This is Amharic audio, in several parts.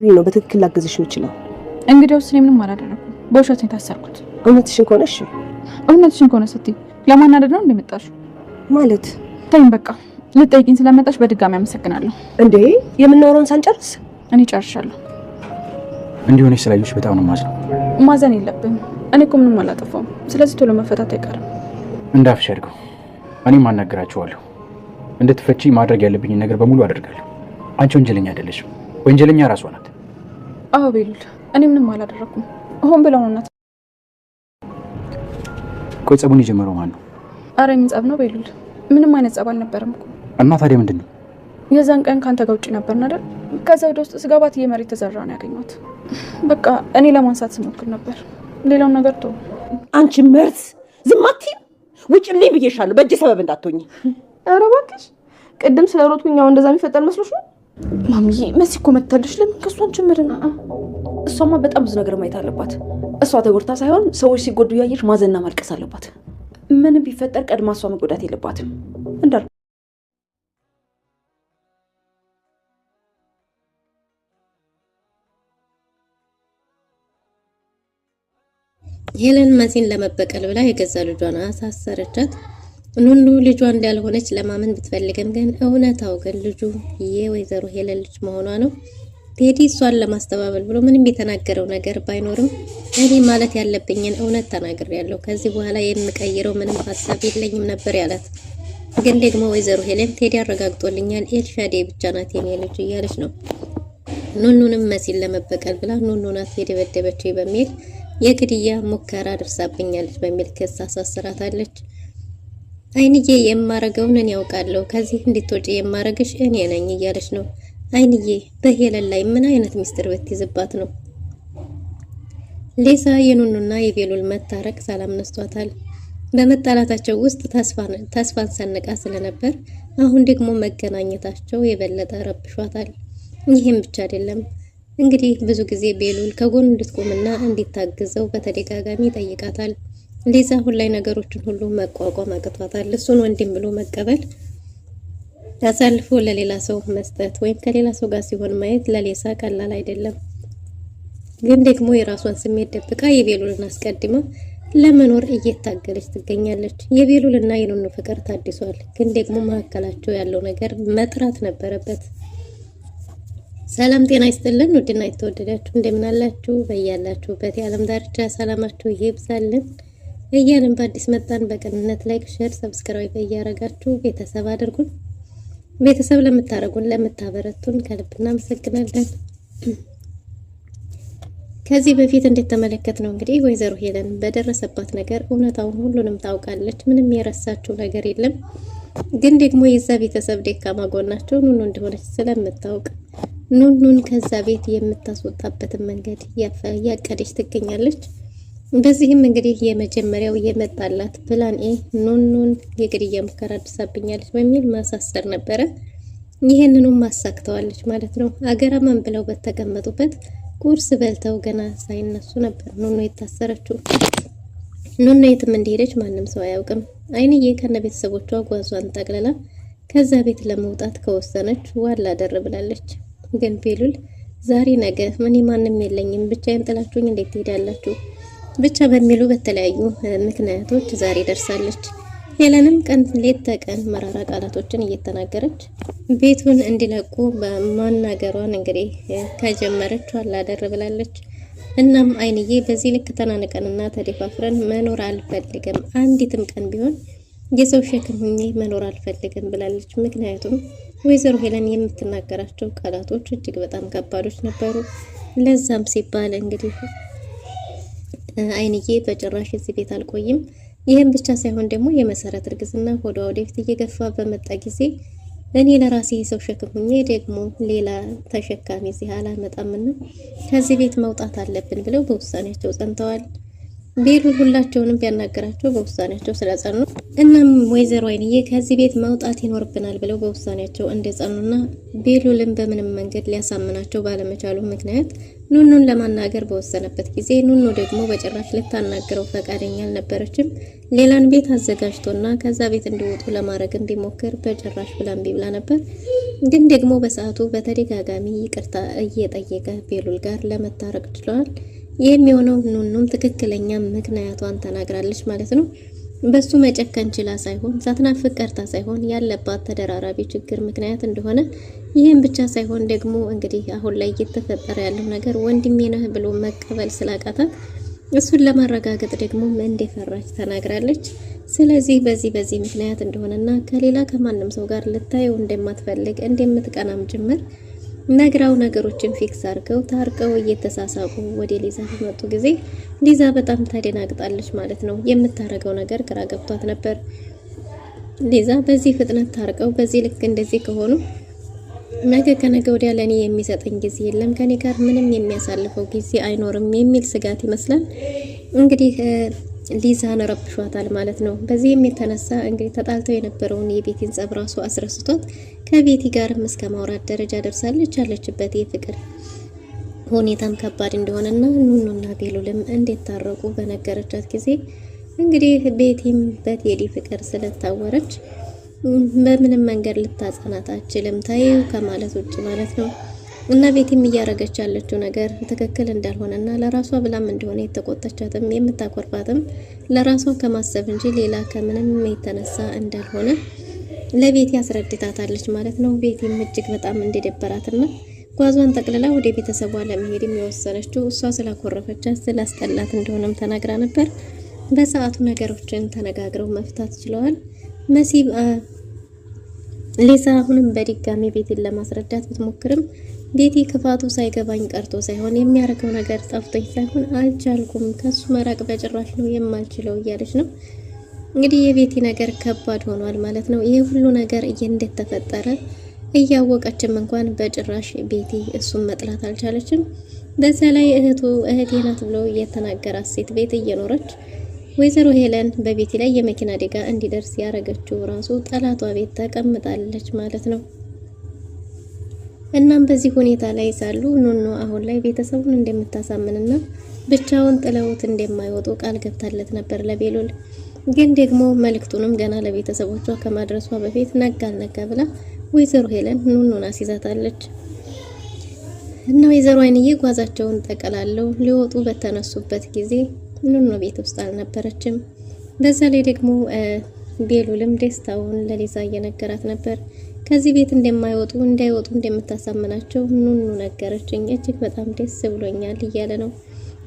ነው በትክክል ላገዝሽ የምችለው። እንግዲያውስ እኔ ምንም አላደረኩም። በውሸት ነው የታሰርኩት። እውነትሽን ከሆነ እሺ። እውነትሽን ከሆነ ስትይ ለማናደድ ነው እንደመጣሽ ማለት? ተይኝ በቃ። ልትጠይቂኝ ስለመጣሽ በድጋሚ አመሰግናለሁ። እንዴ የምናወራውን ሳንጨርስ? እኔ ጨርሻለሁ። እንዲሆነሽ ስላየሁሽ በጣም ነው ማዝነው። ማዘን የለብህም። እኔ እኮ ምንም አላጠፋሁም። ስለዚህ ቶሎ መፈታት አይቀርም። እንዳፍሽ አድርገው። እኔም አናግራቸዋለሁ። እንድትፈቺ ማድረግ ያለብኝን ነገር በሙሉ አደርጋለሁ። አንቺ ወንጀለኛ አይደለሽም። ወንጀለኛ ራሷ ናት። አዎ ቤሉል፣ እኔ ምንም አላደረኩም። ሆን ብለው ነው እናት። ቆይ ጸቡን የጀመረው ማን ነው? አረ የምን ጸብ ነው ቤሉል? ምንም አይነት ጸብ አልነበረም እኮ። እና ታዲያ ምንድን ነው? የዛን ቀን ካንተ ጋር ውጪ ነበርን አይደል? ከዛ ወደ ውስጥ ስገባት የመሬት ተዘራ ነው ያገኘሁት። በቃ እኔ ለማንሳት ስሞክር ነበር። ሌላውን ነገር ተው። አንቺ መርዝ ዝም አትይም? ውጭልኝ ብዬሻለሁ። በእጅ ሰበብ እንዳትሆኝ። ኧረ እባክሽ ቅድም ስለሮጥኩኝ አሁን እንደዛ የሚፈጠር መስሎሽ ነው? ማሚዬ መሲ እኮ መታለሽ። ለምን ከሷን ጭምርና? እሷማ በጣም ብዙ ነገር ማየት አለባት። እሷ ተጎድታ ሳይሆን ሰዎች ሲጎዱ ያየሽ ማዘንና ማልቀስ አለባት። ምንም ቢፈጠር ቀድማ እሷ መጎዳት የለባትም። እንዳል ሄለን መሲን ለመበቀል ብላ የገዛ ልጇን አሳሰረቻት። ኑኑ ልጇ እንዳልሆነች ለማመን ብትፈልግም ግን እውነታው ግን ልጁ የወይዘሮ ሄለን ልጅ መሆኗ ነው። ቴዲ እሷን ለማስተባበል ብሎ ምንም የተናገረው ነገር ባይኖርም እኔ ማለት ያለብኝን እውነት ተናግሬያለሁ። ከዚህ በኋላ የምቀይረው ምንም ሀሳብ የለኝም ነበር ያላት። ግን ደግሞ ወይዘሮ ሄለን ቴዲ አረጋግጦልኛል፣ ኤልሻዴ ብቻ ናት የኔ ልጅ እያለች ነው። ኑኑንም መሲን ለመበቀል ብላ ኑኑ ናት የደበደበችው በሚል የግድያ ሙከራ ደርሳብኛለች በሚል ክስ አሳስራታለች። አይንዬ የማረገውን እኔ ያውቃለሁ፣ ከዚህ እንድትወጪ የማረግሽ እኔ ነኝ እያለች ነው። አይንዬ በሄለን ላይ ምን አይነት ሚስጥር ብትይዝባት ነው? ሌሳ የኑኑና የቤሉል መታረቅ ሰላም ነስቷታል። በመጣላታቸው ውስጥ ተስፋን ሰንቃ ስለነበር አሁን ደግሞ መገናኘታቸው የበለጠ ረብሿታል። ይህም ብቻ አይደለም እንግዲህ ብዙ ጊዜ ቤሉል ከጎን እንድትቆምና እንድታግዘው በተደጋጋሚ ይጠይቃታል። ሌዛ አሁን ላይ ነገሮችን ሁሉ መቋቋም አቅቷታል። እሱን ወንድም ብሎ መቀበል አሳልፎ ለሌላ ሰው መስጠት ወይም ከሌላ ሰው ጋር ሲሆን ማየት ለሌሳ ቀላል አይደለም። ግን ደግሞ የራሷን ስሜት ደብቃ የቤሉልን አስቀድማ ለመኖር እየታገለች ትገኛለች። የቤሉልና የኑኑ ፍቅር ታድሷል። ግን ደግሞ መሀከላቸው ያለው ነገር መጥራት ነበረበት። ሰላም ጤና ይስጥልን። ውድና የተወደዳችሁ እንደምን አላችሁ? በያላችሁበት የዓለም ዳርቻ ሰላማችሁ ይብዛልን እያልን በአዲስ መጣን። በቅንነት ላይክ፣ ሼር፣ ሰብስክራይብ እያደረጋችሁ ቤተሰብ አድርጉን። ቤተሰብ ለምታረጉን ለምታበረቱን ከልብ እናመሰግናለን። ከዚህ በፊት እንደተመለከትነው እንግዲህ ወይዘሮ ሄለን በደረሰባት ነገር እውነታውን ሁሉንም ታውቃለች። ምንም የረሳችው ነገር የለም። ግን ደግሞ የዛ ቤተሰብ ደካማ ጎናቸው ኑኑ እንደሆነች ስለምታውቅ ኑኑን ከዛ ቤት የምታስወጣበትን መንገድ ያቀደች ትገኛለች። በዚህም እንግዲህ የመጀመሪያው የመጣላት ፕላን ኤ ኑኑን የግድያ ሙከራ አድርሳብኛለች በሚል ማሳሰር ነበረ። ይህንኑም ማሳክተዋለች ማለት ነው። አገራማን ብለው በተቀመጡበት ቁርስ በልተው ገና ሳይነሱ ነበር ኑኑ የታሰረችው። ኑኑ የትም እንደሄደች ማንም ሰው አያውቅም። አይንዬ ከነ ቤተሰቦቿ ጓዟን ጠቅልላ ከዛ ቤት ለመውጣት ከወሰነች ዋላ ደር ብላለች። ግን ቤሉል ዛሬ ነገ ምን ማንም የለኝም ብቻዬን ጥላችሁኝ እንዴት ትሄዳላችሁ ብቻ በሚሉ በተለያዩ ምክንያቶች ዛሬ ደርሳለች። ሄለንም ቀን ሌት ተቀን መራራ ቃላቶችን እየተናገረች ቤቱን እንዲለቁ በማናገሯን እንግዲህ ከጀመረች አላደር ብላለች። እናም አይንዬ በዚህ ልክ ተናንቀንና ተደፋፍረን መኖር አልፈልግም፣ አንዲትም ቀን ቢሆን የሰው ሸክም ሆኜ መኖር አልፈልግም ብላለች። ምክንያቱም ወይዘሮ ሄለን የምትናገራቸው ቃላቶች እጅግ በጣም ከባዶች ነበሩ። ለዛም ሲባል እንግዲህ አይንዬ በጭራሽ እዚህ ቤት አልቆይም። ይህም ብቻ ሳይሆን ደግሞ የመሰረት እርግዝና ሆዷ ወደፊት እየገፋ በመጣ ጊዜ እኔ ለራሴ የሰው ሸክም ሆኜ ደግሞ ሌላ ተሸካሚ እዚህ አላመጣምና ከዚህ ቤት መውጣት አለብን ብለው በውሳኔያቸው ጸንተዋል። ቤሉል ሁላቸውንም ቢያናገራቸው በውሳኔያቸው ስለጸኑ እናም ወይዘሮ አይንዬ ከዚህ ቤት መውጣት ይኖርብናል ብለው በውሳኔያቸው እንደጸኑና ቤሉልን በምንም መንገድ ሊያሳምናቸው ባለመቻሉ ምክንያት ኑኑን ለማናገር በወሰነበት ጊዜ ኑኑ ደግሞ በጭራሽ ልታናገረው ፈቃደኛ አልነበረችም። ሌላን ቤት አዘጋጅቶና ከዛ ቤት እንዲወጡ ለማድረግ እንዲሞክር በጭራሽ ብላም ቢብላ ነበር። ግን ደግሞ በሰዓቱ በተደጋጋሚ ይቅርታ እየጠየቀ ቤሉል ጋር ለመታረቅ ችለዋል። የሚሆነው ኑኑም ትክክለኛ ምክንያቷን ተናግራለች ማለት ነው። በሱ መጨከን ችላ ሳይሆን ሳትናፍቅ ቀርታ ሳይሆን ያለባት ተደራራቢ ችግር ምክንያት እንደሆነ ይህም ብቻ ሳይሆን ደግሞ እንግዲህ አሁን ላይ እየተፈጠረ ያለው ነገር ወንድሜ ነህ ብሎ መቀበል ስላቃታት እሱን ለማረጋገጥ ደግሞ እንደፈራች ተናግራለች። ስለዚህ በዚህ ምክንያት እንደሆነና ከሌላ ከማንም ሰው ጋር ልታየው እንደማትፈልግ እንደምትቀናም ጭምር ነግራው ነገሮችን ፊክስ አድርገው ታርቀው እየተሳሳቁ ወደ ሊዛ በመጡ ጊዜ ሊዛ በጣም ተደናግጣለች ማለት ነው። የምታረገው ነገር ግራ ገብቷት ነበር። ሊዛ በዚህ ፍጥነት ታርቀው በዚህ ልክ እንደዚህ ከሆኑ ነገ ከነገ ወዲያ ለኔ የሚሰጠኝ ጊዜ የለም፣ ከኔ ጋር ምንም የሚያሳልፈው ጊዜ አይኖርም የሚል ስጋት ይመስላል እንግዲህ ሊዛን ረብሿታል ማለት ነው። በዚህም የተነሳ እንግዲህ ተጣልተው የነበረውን የቤቲን ጸብ ራሱ አስረስቷት ከቤቲ ጋርም እስከ ማውራት ደረጃ ደርሳለች። ያለችበት የፍቅር ሁኔታም ከባድ እንደሆነና ኑኑና ቤሉልም እንዴት ታረቁ በነገረቻት ጊዜ እንግዲህ ቤቲም በቴዲ ፍቅር ስለታወረች በምንም መንገድ ልታጸናት አትችልም ታየው ከማለት ውጭ ማለት ነው። እና ቤቲም እያረገች ያለችው ነገር ትክክል እንዳልሆነና ለራሷ ብላም እንደሆነ የተቆጣቻትም የምታቆርባትም ለራሷ ከማሰብ እንጂ ሌላ ከምንም የተነሳ እንዳልሆነ ለቤቲ አስረድታታለች ማለት ነው። ቤቲም እጅግ በጣም እንደደበራትና ጓዟን ጠቅልላ ወደ ቤተሰቧ ለመሄድ የወሰነችው እሷ ስላኮረፈቻት ስላስጠላት እንደሆነም ተናግራ ነበር። በሰዓቱ ነገሮችን ተነጋግረው መፍታት ችለዋል። መሲብ ሊዛ አሁንም በድጋሚ ቤቲን ለማስረዳት ብትሞክርም ቤቲ ክፋቱ ሳይገባኝ ቀርቶ ሳይሆን የሚያደርገው ነገር ጠፍቶኝ ሳይሆን አልቻልኩም፣ ከሱ መራቅ በጭራሽ ነው የማልችለው እያለች ነው። እንግዲህ የቤቲ ነገር ከባድ ሆኗል ማለት ነው። ይሄ ሁሉ ነገር እንደተፈጠረ እያወቀችም እንኳን በጭራሽ ቤቲ እሱን መጥላት አልቻለችም። በዛ ላይ እህቴ ናት ብሎ የተናገራት ሴት ቤት እየኖረች ወይዘሮ ሄለን በቤቲ ላይ የመኪና አደጋ እንዲደርስ ያረገችው ራሱ ጠላቷ ቤት ተቀምጣለች ማለት ነው። እናም በዚህ ሁኔታ ላይ ሳሉ ኑኑ አሁን ላይ ቤተሰቡን እንደምታሳምንና ብቻውን ጥለውት እንደማይወጡ ቃል ገብታለት ነበር ለቤሉል። ግን ደግሞ መልእክቱንም ገና ለቤተሰቦቿ ከማድረሷ በፊት ነጋ ብላ ወይዘሮ ሄለን ኑኑን አስይዛታለች። እና ወይዘሮ አይንዬ ጓዛቸውን ጠቀላለው ሊወጡ በተነሱበት ጊዜ ኑኑ ቤት ውስጥ አልነበረችም። በዛ ላይ ደግሞ ቤሉልም ደስታውን ለሊዛ እየነገራት ነበር። ከዚህ ቤት እንዳይወጡ እንደምታሳምናቸው ኑኑ ነገረችኝ፣ እጅግ በጣም ደስ ብሎኛል እያለ ነው።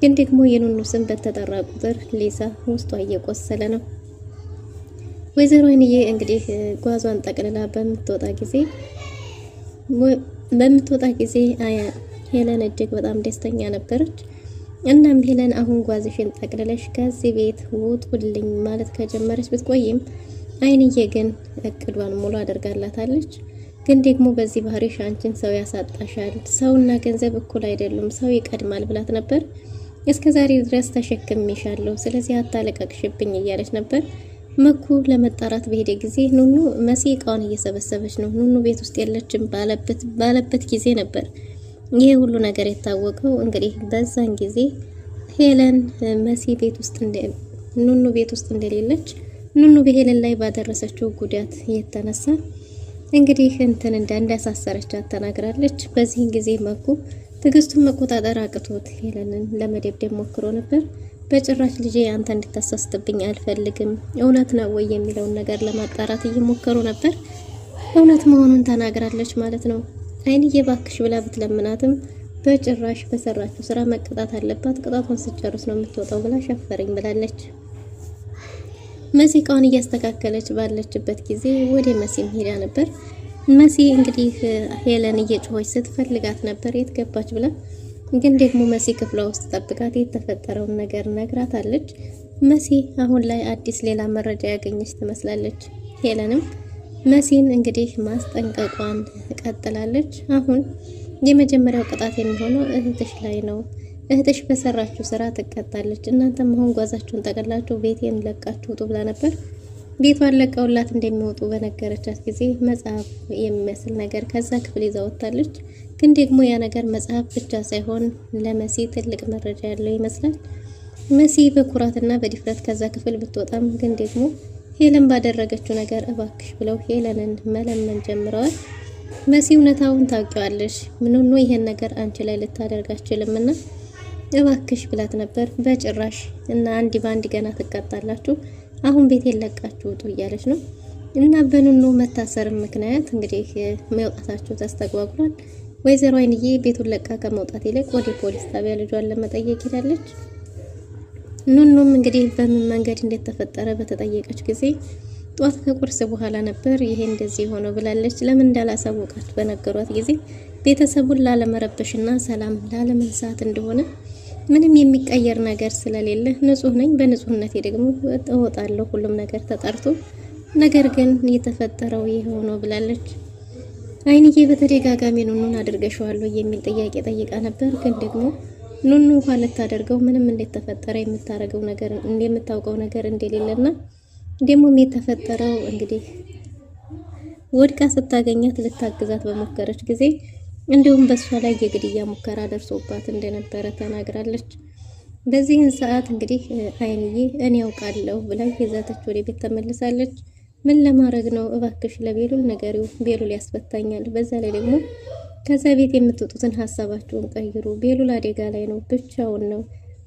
ግን ደግሞ የኑኑ ስም በተጠራ ቁጥር ሊዛ ውስጧ እየቆሰለ ነው። ወይዘሮ አይንዬ እንግዲህ ጓዟን ጠቅልላ በምትወጣ ጊዜ ሄለን እጅግ በጣም ደስተኛ ነበረች። እናም ሄለን አሁን ጓዝሽን ጠቅልለሽ ከዚህ ቤት ውጡልኝ ማለት ከጀመረች ብትቆይም አይንዬ ግን እቅዷን ሙሉ አድርጋላታለች። ግን ደግሞ በዚህ ባህሪሽ አንቺን ሰው ያሳጣሻል፣ ሰውና ገንዘብ እኩል አይደሉም፣ ሰው ይቀድማል ብላት ነበር። እስከዛሬ ድረስ ተሸክሜሻለሁ፣ ስለዚህ አታለቀቅሽብኝ እያለች ነበር። መኩ ለመጣራት በሄደ ጊዜ ኑኑ መሲ እቃውን እየሰበሰበች ነው፣ ኑኑ ቤት ውስጥ የለችም ባለበት ጊዜ ነበር ይሄ ሁሉ ነገር የታወቀው። እንግዲህ በዛን ጊዜ ሄለን መሲ ኑኑ ቤት ውስጥ እንደሌለች ኑኑ በሄለን ላይ ባደረሰችው ጉዳት የተነሳ እንግዲህ እንዳሳሰረቻት ተናግራለች። በዚህን ጊዜ መኩ ትዕግስቱን መቆጣጠር አቅቶት ሄለንን ለመደብደብ ሞክሮ ነበር። በጭራሽ ልጄ አንተ እንድታሳስትብኝ አልፈልግም፣ እውነት ነው ወይ የሚለውን ነገር ለማጣራት እየሞከሩ ነበር። እውነት መሆኑን ተናግራለች ማለት ነው። አይንዬ ባክሽ ብላ ብትለምናትም በጭራሽ በሰራችው ስራ መቀጣት አለባት፣ ቅጣቷን ስትጨርስ ነው የምትወጣው ብላ ሸፈረኝ ብላለች። መሲ እቃውን እያስተካከለች ባለችበት ጊዜ ወደ መሲም ሄዳ ነበር። መሲ እንግዲህ ሄለን እየጮኸች ስትፈልጋት ነበር የት ገባች ብላ። ግን ደግሞ መሲ ክፍሏ ውስጥ ጠብቃት የተፈጠረውን ነገር ነግራታለች። መሲ አሁን ላይ አዲስ ሌላ መረጃ ያገኘች ትመስላለች። ሄለንም መሲን እንግዲህ ማስጠንቀቋን ቀጥላለች። አሁን የመጀመሪያው ቅጣት የሚሆነው እህትሽ ላይ ነው፣ እህትሽ በሰራችሁ ስራ ትቀጣለች። እናንተም አሁን ጓዛችሁን ጠቅላችሁ ቤቴን ለቃችሁ ውጡ ብላ ነበር። ቤቷን ለቀውላት እንደሚወጡ በነገረቻት ጊዜ መጽሐፍ የሚመስል ነገር ከዛ ክፍል ይዛ ወጣለች። ግን ደግሞ ያ ነገር መጽሐፍ ብቻ ሳይሆን ለመሲ ትልቅ መረጃ ያለው ይመስላል። መሲ በኩራትና በድፍረት ከዛ ክፍል ብትወጣም ግን ደግሞ ሄለን ባደረገችው ነገር እባክሽ ብለው ሄለንን መለመን ጀምረዋል። መሲ እውነታውን ታውቂዋለሽ፣ ምንም ነው ይሄን ነገር አንቺ ላይ ልታደርግ አትችልምና እባክሽ ብላት ነበር። በጭራሽ እና አንድ ባንድ ገና ትቀጣላችሁ፣ አሁን ቤቴን ለቃችሁ ውጡ እያለች ነው። እና በኑኑ መታሰር ምክንያት እንግዲህ መውጣታቸው ተስተጓጉሏል። ወይዘሮ አይንዬ ቤቱን ለቃ ከመውጣት ይልቅ ወደ ፖሊስ ጣቢያ ልጇን ለመጠየቅ ሄዳለች። ኑኑም እንግዲህ በምን መንገድ እንደተፈጠረ በተጠየቀች ጊዜ ጧት ከቁርስ በኋላ ነበር ይሄ እንደዚህ ሆነው ብላለች። ለምን እንዳላሳወቃችሁ በነገሯት ጊዜ ቤተሰቡን ላለመረበሽና ሰላም ላለመንሳት እንደሆነ ምንም የሚቀየር ነገር ስለሌለ ንጹህ ነኝ፣ በንጹህነቴ ደግሞ እወጣለሁ ሁሉም ነገር ተጣርቶ፣ ነገር ግን የተፈጠረው ይሄው ነው ብላለች። አይንዬ በተደጋጋሚ ኑኑን አድርገሽዋል የሚል ጥያቄ ጠይቃ ነበር። ግን ደግሞ ኑኑ እንኳን ልታደርገው ምንም እንደተፈጠረ የምታረገው ነገር እንደምታውቀው ነገር እንደሌለና ደሞም የተፈጠረው እንግዲህ ወድቃ ስታገኛት ልታግዛት በሞከረች ጊዜ እንዲሁም በሷ ላይ የግድያ ሙከራ ደርሶባት እንደነበረ ተናግራለች። በዚህን ሰዓት እንግዲህ አይንዬ እኔ ያውቃለሁ ብላ ይዛተች ወደ ቤት ተመልሳለች። ምን ለማድረግ ነው? እባክሽ ለቤሉል ነገሪው፣ ቤሉል ያስፈታኛል። በዛ ላይ ደግሞ ከዛ ቤት የምትወጡትን ሀሳባችሁን ቀይሩ። ቤሉል አደጋ ላይ ነው፣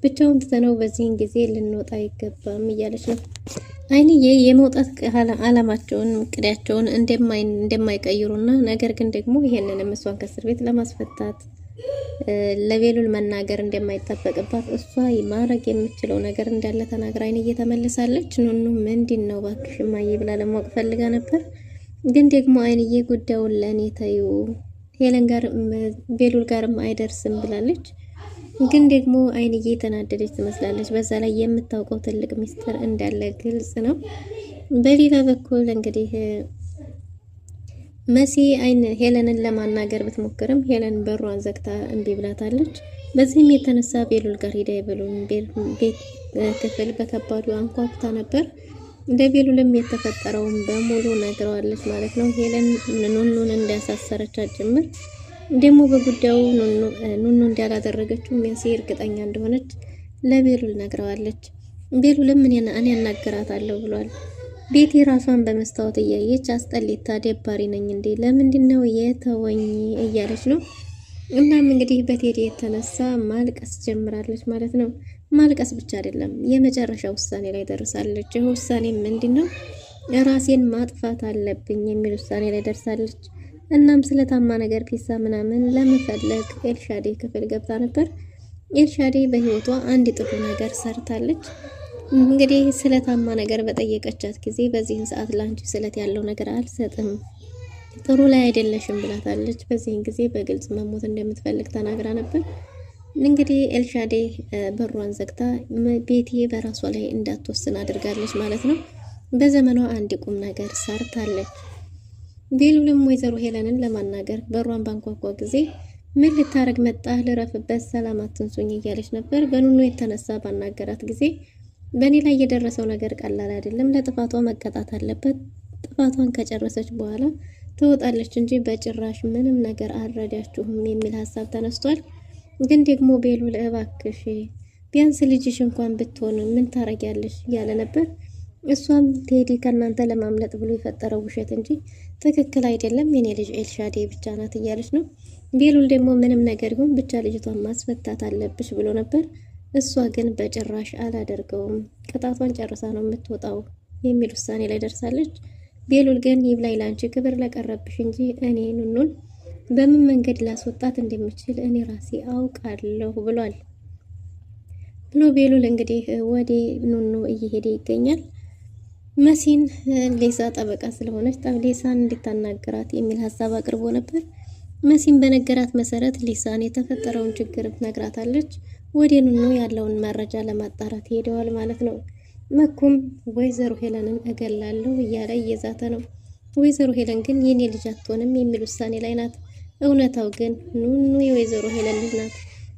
ብቻውን ትተነው በዚህን ጊዜ ልንወጣ አይገባም እያለች ነው። አይንዬ የመውጣት አላማቸውን እቅዳቸውን እንደማይቀይሩና ነገር ግን ደግሞ ይሄንንም እሷን ከእስር ቤት ለማስፈታት ለቤሉል መናገር እንደማይጠበቅባት እሷ ማድረግ የምችለው ነገር እንዳለ ተናግራ አይንዬ ተመልሳለች። ኑኑ ምንድነው እባክሽ እማዬ ብላ ለማወቅ ፈልጋ ነበር። ግን ደግሞ አይንዬ ጉዳዩን ለኔ ተይው፣ ሄለን ጋር ቤሉል ጋርም አይደርስም ብላለች። ግን ደግሞ አይንዬ ተናደደች ትመስላለች። በዛ ላይ የምታውቀው ትልቅ ሚስጥር እንዳለ ግልጽ ነው። በሌላ በኩል እንግዲህ መሲ ሄለንን ለማናገር ብትሞክርም ሄለን በሯን ዘግታ እምቢ ብላታለች። በዚህም የተነሳ ቤሉል ጋር ሄዳ የቤሉልን ቤት ክፍል በከባዱ አንኳኩታ ነበር። ለቤሉልም የተፈጠረውን በሙሉ ነግረዋለች ማለት ነው። ሄለን ኑኑን እንዳሳሰረቻት ጭምር ደግሞ በጉዳዩ ኑኑ እንዳላደረገችው መሲ እርግጠኛ እንደሆነች ለቤሉል ነግረዋለች። ቤሉልም እኔ ያናገራታለሁ ብሏል። ቤቲ ራሷን በመስታወት እያየች አስጠሊታ ደባሪ ነኝ እንዴ ለምንድነው የተወኝ እያለች ነው። እናም እንግዲህ በቴዲ የተነሳ ማልቀስ ጀምራለች ማለት ነው። ማልቀስ ብቻ አይደለም የመጨረሻ ውሳኔ ላይ ደርሳለች። ይህ ውሳኔ ምንድነው? ራሴን ማጥፋት አለብኝ የሚል ውሳኔ ላይ ደርሳለች። እናም ስለታማ ነገር ፒሳ ምናምን ለመፈለግ ኤልሻዴ ክፍል ገብታ ነበር። ኤልሻዴ በህይወቷ አንድ ጥሩ ነገር ሰርታለች። እንግዲህ ስለታማ ነገር በጠየቀቻት ጊዜ በዚህን ሰዓት ላንቺ ስለት ያለው ነገር አልሰጥም፣ ጥሩ ላይ አይደለሽም ብላታለች። በዚህን ጊዜ በግልጽ መሞት እንደምትፈልግ ተናግራ ነበር። እንግዲህ ኤልሻዴ በሯን ዘግታ ቤቲ በራሷ ላይ እንዳትወስን አድርጋለች ማለት ነው። በዘመኗ አንድ ቁም ነገር ሰርታለች። ቤሉልም ወይዘሮ ሄለንን ለማናገር በሯን ባንኳኳ ጊዜ ምን ልታረግ መጣ? ልረፍበት፣ ሰላም አትንሱኝ እያለች ነበር። በኑኑ የተነሳ ባናገራት ጊዜ በእኔ ላይ የደረሰው ነገር ቀላል አይደለም፣ ለጥፋቷ መቀጣት አለበት። ጥፋቷን ከጨረሰች በኋላ ትወጣለች እንጂ በጭራሽ ምንም ነገር አልረዳችሁም የሚል ሀሳብ ተነስቷል። ግን ደግሞ ቤሉል እባክሽ ቢያንስ ልጅሽ እንኳን ብትሆን ምን ታረጊያለሽ እያለ ነበር። እሷም ቴዲ ከእናንተ ለማምለጥ ብሎ የፈጠረው ውሸት እንጂ ትክክል አይደለም፣ የኔ ልጅ ኤልሻዴ ብቻ ናት እያለች ነው። ቤሉል ደግሞ ምንም ነገር ይሁን ብቻ ልጅቷን ማስፈታት አለብሽ ብሎ ነበር። እሷ ግን በጭራሽ አላደርገውም፣ ቅጣቷን ጨርሳ ነው የምትወጣው የሚል ውሳኔ ላይ ደርሳለች። ቤሉል ግን ይብላኝ ላንቺ ክብር ለቀረብሽ እንጂ እኔ ኑኑን በምን መንገድ ላስወጣት እንደምችል እኔ ራሴ አውቃለሁ ብሏል ብሎ ቤሉል እንግዲህ ወደ ኑኑ እየሄደ ይገኛል። መሲን ሌሳ ጠበቃ ስለሆነች ሌሳን እንድታናገራት የሚል ሀሳብ አቅርቦ ነበር። መሲን በነገራት መሰረት ሊሳን የተፈጠረውን ችግር ነግራታለች። ወደ ኑኑ ያለውን መረጃ ለማጣራት ሄደዋል ማለት ነው። መኩም ወይዘሮ ሄለንን እገላለሁ እያለ እየዛተ ነው። ወይዘሮ ሄለን ግን የኔ ልጅ አትሆንም የሚል ውሳኔ ላይ ናት። እውነታው ግን ኑኑ የወይዘሮ ሄለን ልጅ ናት።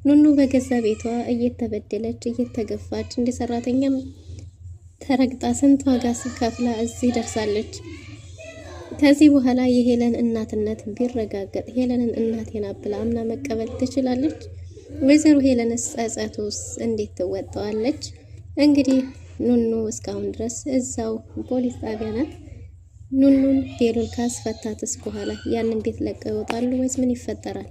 ኑኑ በገዛ ቤቷ እየተበደለች እየተገፋች እንደ ሰራተኛም ተረግጣ ስንት ዋጋ ከፍላ እዚህ ደርሳለች። ከዚህ በኋላ የሄለን እናትነት ቢረጋገጥ ሄለንን እናቴና ብላ አምና መቀበል ትችላለች? ወይዘሮ ሄለንስ ጸጸቱስ እንዴት ትወጣዋለች? እንግዲህ ኑኑ እስካሁን ድረስ እዛው ፖሊስ ጣቢያ ናት። ኑኑን ቤሉል ካስፈታትስ በኋላ ያንን ቤት ለቀው ይወጣሉ ወይስ ምን ይፈጠራል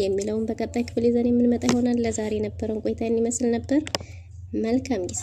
የሚለውን በቀጣይ ክፍል ይዘን የምንመጣ ይሆናል። ለዛሬ የነበረን ቆይታ ይመስል ነበር። መልካም ጊዜ